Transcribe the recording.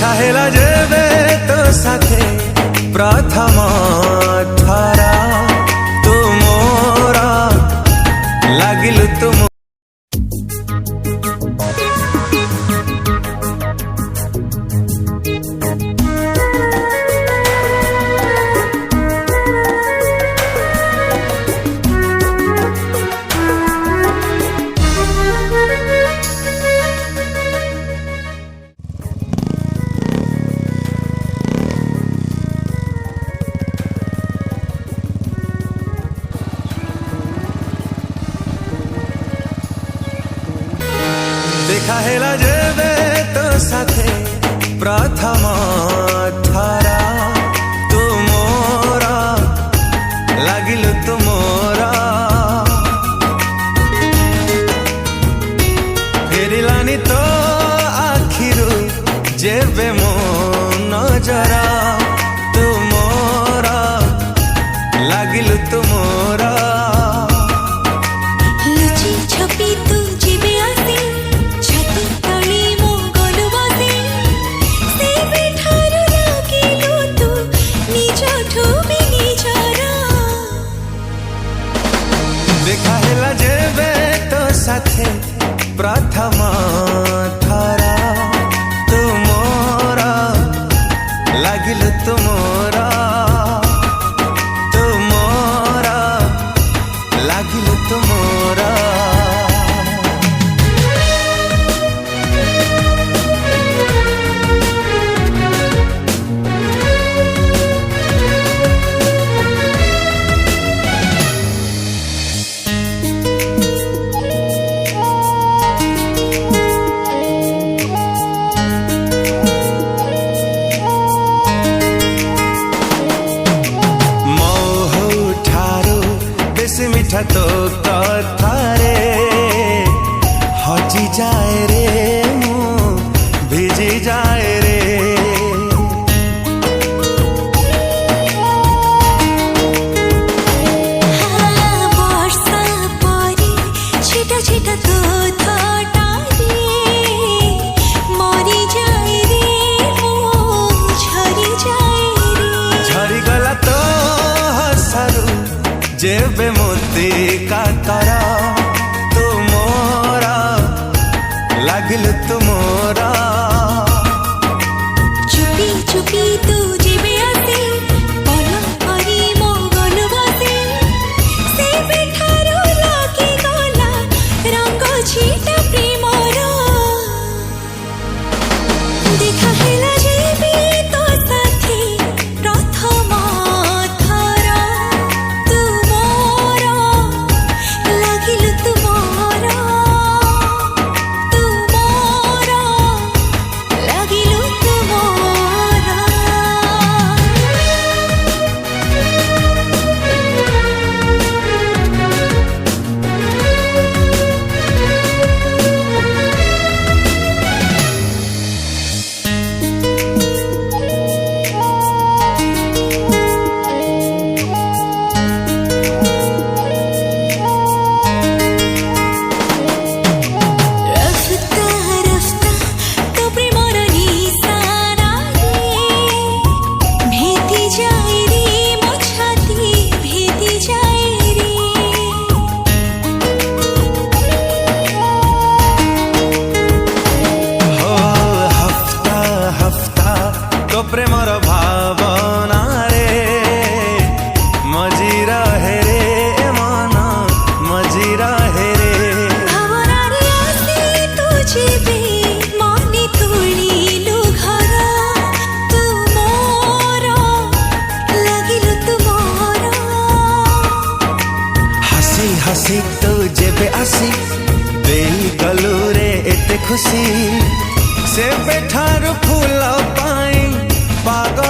देखा हेला जेबे तो साथे प्रथम थरा तू मोरा लागिलु तुम देखा हेला जेबे तो साथे प्रथम थरा तू मोरा लागिलु तू मोरा फेरिलानी तो आखिरु जेबे मो नजरा तू मोरा लागिलु तू मोरा लुची छपी तू जीवे आसी छाती तली मो गलु बसी से बेठारु लागिलु तू निज ठुबी निजरा देखा हेला जेबे तो साथे प्रथम थरा तू मोरा लागिलु तू मोरा तू मोरा लागिलु तू मोरा मिठा तो कथारे हजी जाए रे मु भिजी जाए रे वर्षा परी छिटा छिटा तो थटारे मरी जाए रे मो झरी जाए रे झरी गला तो हसरू जेबे मोती काकरा तू मोरा लागिलु तू मोरा चुपी चुपी तू जीवे आसी बोलो करी मो गलु बसी से बेठारु लागी गला रंग छिटा प्रेमर देखा हेला जेबे तो साथी प्रथम थरा तू मोरा लागिलु तू मोरा तू मोरा लागिलु तू मोरा रफ्ता रफ्ता तो प्रेमर निशाना रे भेदी जाए रे मो छाती भेदी जाए रे हो हफ्ता हफ्ता तो प्रेमर भावना रे मजी रहे रे मन मजी रहे रे भावनारे आसी तू जीवे मनी तुलिलु घर तू मोरा लागिलु तू मोरा हसी हसी तो जेबे आसी देई गलु रे एते खुशी से बेठार फूल पाई पागल